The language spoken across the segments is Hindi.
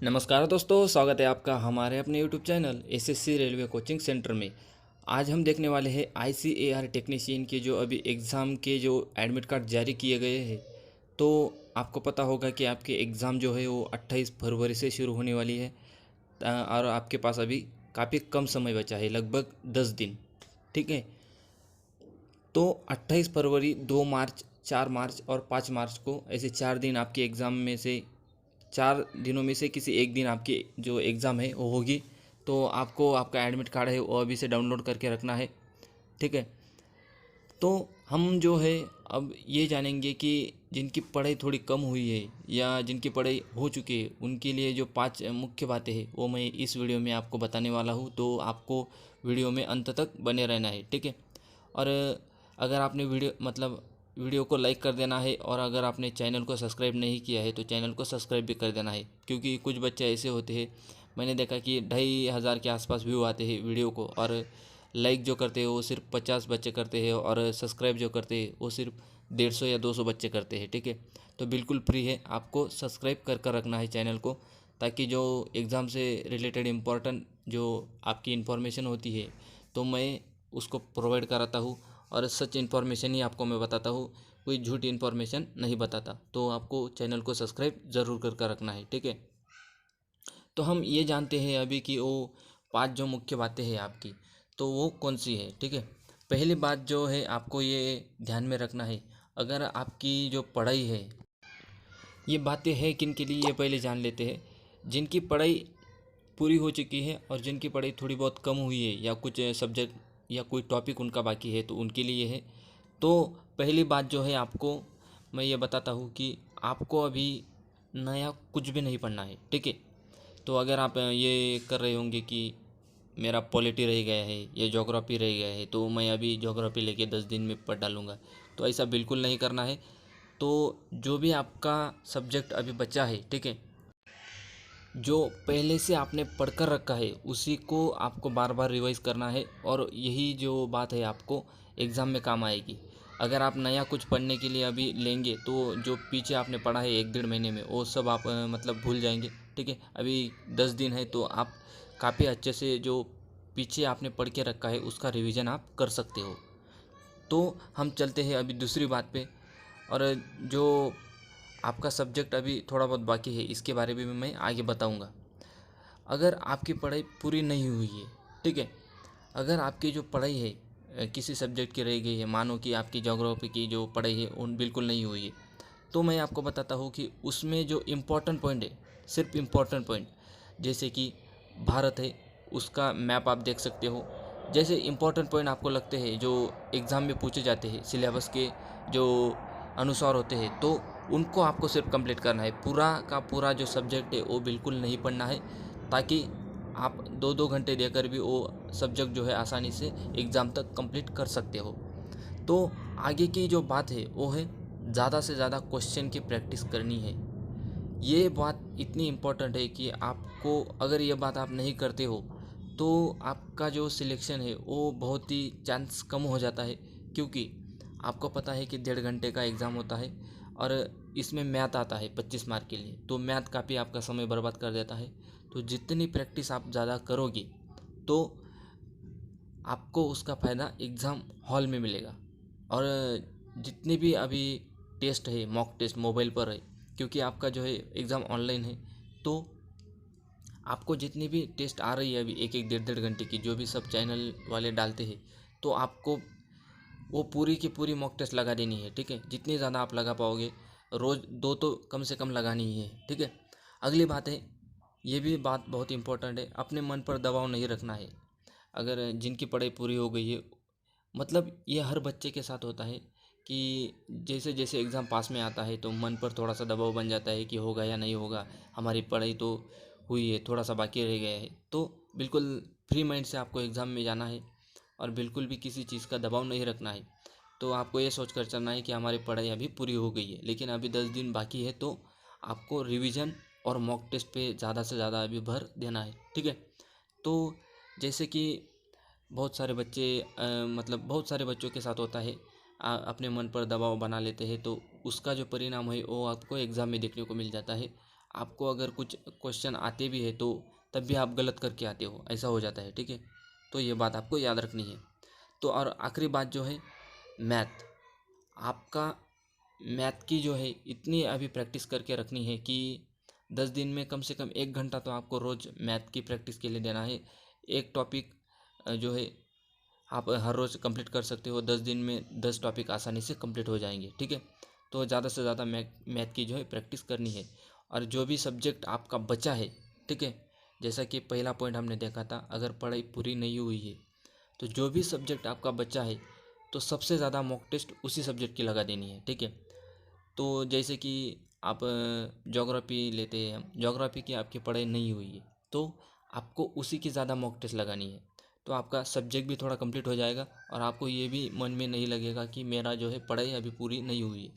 नमस्कार दोस्तों, स्वागत है आपका हमारे अपने YouTube channel SSC railway coaching centre में। आज हम देखने वाले हैं आईसीएआर टेक्नीशियन के जो अभी एग्ज़ाम के जो एडमिट कार्ड जारी किए गए हैं। तो आपको पता होगा कि आपके एग्ज़ाम जो है वो 28 फरवरी से शुरू होने वाली है। और आपके पास अभी काफ़ी कम समय बचा है, लगभग 10 दिन। ठीक है, तो 28 फरवरी, 2 मार्च, 4 मार्च और 5 मार्च को, ऐसे 4 दिन आपके एग्ज़ाम में से, 4 दिनों में से किसी एक दिन आपकी जो एग्ज़ाम है वो होगी। तो आपको आपका एडमिट कार्ड है वो अभी से डाउनलोड करके रखना है। ठीक है, तो हम जो है अब ये जानेंगे कि जिनकी पढ़ाई थोड़ी कम हुई है या जिनकी पढ़ाई हो चुकी है उनके लिए जो 5 मुख्य बातें हैं वो मैं इस वीडियो में आपको बताने वाला हूँ। तो आपको वीडियो में अंत तक बने रहना है। ठीक है, और अगर आपने वीडियो को लाइक कर देना है, और अगर आपने चैनल को सब्सक्राइब नहीं किया है तो चैनल को सब्सक्राइब भी कर देना है। क्योंकि कुछ बच्चे ऐसे होते हैं, मैंने देखा कि 2,500 के आसपास व्यू आते हैं वीडियो को, और लाइक जो करते हैं वो सिर्फ 50 बच्चे करते हैं, और सब्सक्राइब जो करते हैं वो सिर्फ 150 या 200 बच्चे करते हैं। ठीक है, तो बिल्कुल फ्री है, आपको सब्सक्राइब कर कर रखना है चैनल को, ताकि जो एग्ज़ाम से रिलेटेड इम्पोर्टेंट जो आपकी इन्फॉर्मेशन होती है तो मैं उसको प्रोवाइड कराता हूँ, और सच इन्फॉर्मेशन ही आपको मैं बताता हूँ, कोई झूठी इन्फॉर्मेशन नहीं बताता। तो आपको चैनल को सब्सक्राइब ज़रूर कर कर रखना है। ठीक है, तो हम ये जानते हैं अभी कि वो 5 जो मुख्य बातें हैं आपकी, तो वो कौन सी है। ठीक है, पहली बात जो है आपको ये ध्यान में रखना है, अगर आपकी जो पढ़ाई है, ये बातें हैं किन के लिए ये पहले जान लेते हैं। जिनकी पढ़ाई पूरी हो चुकी है और जिनकी पढ़ाई थोड़ी बहुत कम हुई है, या कुछ सब्जेक्ट या कोई टॉपिक उनका बाकी है, तो उनके लिए है। तो पहली बात जो है आपको मैं ये बताता हूँ कि आपको अभी नया कुछ भी नहीं पढ़ना है। ठीक है, तो अगर आप ये कर रहे होंगे कि मेरा पॉलिटी रह गया है या ज्योग्राफी रह गया है तो मैं अभी ज्योग्राफी लेके 10 दिन में पढ़ डालूँगा, तो ऐसा बिल्कुल नहीं करना है। तो जो भी आपका सब्जेक्ट अभी बचा है, ठीक है, जो पहले से आपने पढ़ कर रखा है उसी को आपको बार बार रिवाइज़ करना है, और यही जो बात है आपको एग्ज़ाम में काम आएगी। अगर आप नया कुछ पढ़ने के लिए अभी लेंगे तो जो पीछे आपने पढ़ा है 1 डेढ़ महीने में वो सब आप भूल जाएंगे। ठीक है, अभी 10 दिन है तो आप काफ़ी अच्छे से जो पीछे आपने पढ़ के रखा है उसका रिवीजन आप कर सकते हो। तो हम चलते हैं अभी दूसरी बात पे, और जो आपका सब्जेक्ट अभी थोड़ा बहुत बाकी है इसके बारे में भी मैं आगे बताऊंगा। अगर आपकी पढ़ाई पूरी नहीं हुई है, ठीक है, अगर आपकी जो पढ़ाई है किसी सब्जेक्ट की रह गई है, मानो कि आपकी ज्योग्राफी की जो पढ़ाई है उन बिल्कुल नहीं हुई है, तो मैं आपको बताता हूँ कि उसमें जो इम्पोर्टेंट पॉइंट है, सिर्फ इम्पोर्टेंट पॉइंट, जैसे कि भारत है उसका मैप आप देख सकते हो। जैसे इम्पोर्टेंट पॉइंट आपको लगते हैं जो एग्ज़ाम में पूछे जाते हैं, सिलेबस के जो अनुसार होते हैं, तो उनको आपको सिर्फ कंप्लीट करना है। पूरा का पूरा जो सब्जेक्ट है वो बिल्कुल नहीं पढ़ना है, ताकि आप 2-2 घंटे देकर भी वो सब्जेक्ट जो है आसानी से एग्ज़ाम तक कंप्लीट कर सकते हो। तो आगे की जो बात है वो है ज़्यादा से ज़्यादा क्वेश्चन की प्रैक्टिस करनी है। ये बात इतनी इम्पोर्टेंट है कि आपको, अगर ये बात आप नहीं करते हो तो आपका जो सिलेक्शन है वो बहुत ही चांस कम हो जाता है। क्योंकि आपको पता है कि 1.5 घंटे का एग्ज़ाम होता है, और इसमें मैथ आता है 25 मार्क के लिए, तो मैथ काफ़ी आपका समय बर्बाद कर देता है। तो जितनी प्रैक्टिस आप ज़्यादा करोगे तो आपको उसका फ़ायदा एग्ज़ाम हॉल में मिलेगा। और जितने भी अभी टेस्ट है, मॉक टेस्ट मोबाइल पर है, क्योंकि आपका जो है एग्ज़ाम ऑनलाइन है, तो आपको जितनी भी टेस्ट आ रही है अभी 1-1 1.5 घंटे की, जो भी सब चैनल वाले डालते हैं, तो आपको वो पूरी की पूरी मॉक टेस्ट लगा देनी है। ठीक है, जितनी ज़्यादा आप लगा पाओगे, रोज़ 2 तो कम से कम लगानी ही है। ठीक है, अगली बात है, ये भी बात बहुत इंपॉर्टेंट है, अपने मन पर दबाव नहीं रखना है। अगर जिनकी पढ़ाई पूरी हो गई है, ये हर बच्चे के साथ होता है कि जैसे जैसे एग्ज़ाम पास में आता है तो मन पर थोड़ा सा दबाव बन जाता है कि होगा या नहीं होगा, हमारी पढ़ाई तो हुई है, थोड़ा सा बाकी रह गया है। तो बिल्कुल फ्री माइंड से आपको एग्ज़ाम में जाना है, और बिल्कुल भी किसी चीज़ का दबाव नहीं रखना है। तो आपको ये सोच कर चलना है कि हमारी पढ़ाई अभी पूरी हो गई है, लेकिन अभी 10 दिन बाकी है, तो आपको रिवीजन और मॉक टेस्ट पे ज़्यादा से ज़्यादा अभी भर देना है। ठीक है, तो जैसे कि बहुत सारे बच्चों के साथ होता है, अपने मन पर दबाव बना लेते हैं, तो उसका जो परिणाम है वो आपको एग्ज़ाम में देखने को मिल जाता है। आपको अगर कुछ क्वेश्चन आते भी है तो तब भी आप गलत करके आते हो, ऐसा हो जाता है, ठीक है। तो ये बात आपको याद रखनी है। तो और आखिरी बात जो है मैथ, आपका मैथ की जो है इतनी अभी प्रैक्टिस करके रखनी है कि 10 दिन में कम से कम 1 घंटा तो आपको रोज़ मैथ की प्रैक्टिस के लिए देना है। एक टॉपिक जो है आप हर रोज़ कंप्लीट कर सकते हो, 10 दिन में 10 टॉपिक आसानी से कंप्लीट हो जाएंगे, ठीक है। तो ज़्यादा से ज़्यादा मैथ की जो है प्रैक्टिस करनी है। और जो भी सब्जेक्ट आपका बचा है, ठीक है, जैसा कि पहला पॉइंट हमने देखा था, अगर पढ़ाई पूरी नहीं हुई है तो जो भी सब्जेक्ट आपका बचा है तो सबसे ज़्यादा मॉक टेस्ट उसी सब्जेक्ट की लगा देनी है, ठीक है। तो जैसे कि आप ज्योग्राफी लेते हैं, हम ज्योग्राफी की आपकी पढ़ाई नहीं हुई है तो आपको उसी की ज़्यादा मॉक टेस्ट लगानी है। तो आपका सब्जेक्ट भी थोड़ा कंप्लीट हो जाएगा और आपको ये भी मन में नहीं लगेगा कि मेरा जो है पढ़ाई अभी पूरी नहीं हुई है।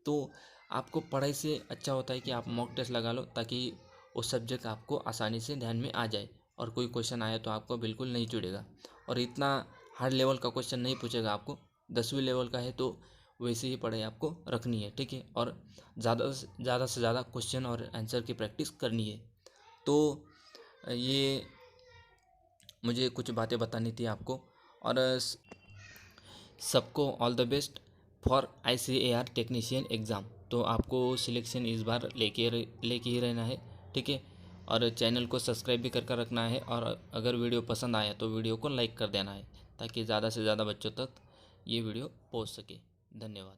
तो आपको पढ़ाई से अच्छा होता है कि आप मॉक टेस्ट लगा लो, ताकि वो सब्जेक्ट आपको आसानी से ध्यान में आ जाए और कोई क्वेश्चन आए तो आपको बिल्कुल नहीं चिढ़ेगा। और इतना हार्ड लेवल का क्वेश्चन नहीं पूछेगा आपको, 10वीं लेवल का है तो वैसे ही पढ़ाई आपको रखनी है, ठीक है। और ज़्यादा से ज़्यादा क्वेश्चन और आंसर की प्रैक्टिस करनी है। तो ये मुझे कुछ बातें बतानी थी आपको। और सबको all the best for ICAR technician exam. तो आपको सिलेक्शन इस बार लेके ही रहना है, ठीक है। और चैनल को सब्सक्राइब भी कर रखना है, और अगर वीडियो पसंद आया तो वीडियो को लाइक कर देना है, ताकि ज़्यादा से ज़्यादा बच्चों तक ये वीडियो पहुंच सके। धन्यवाद।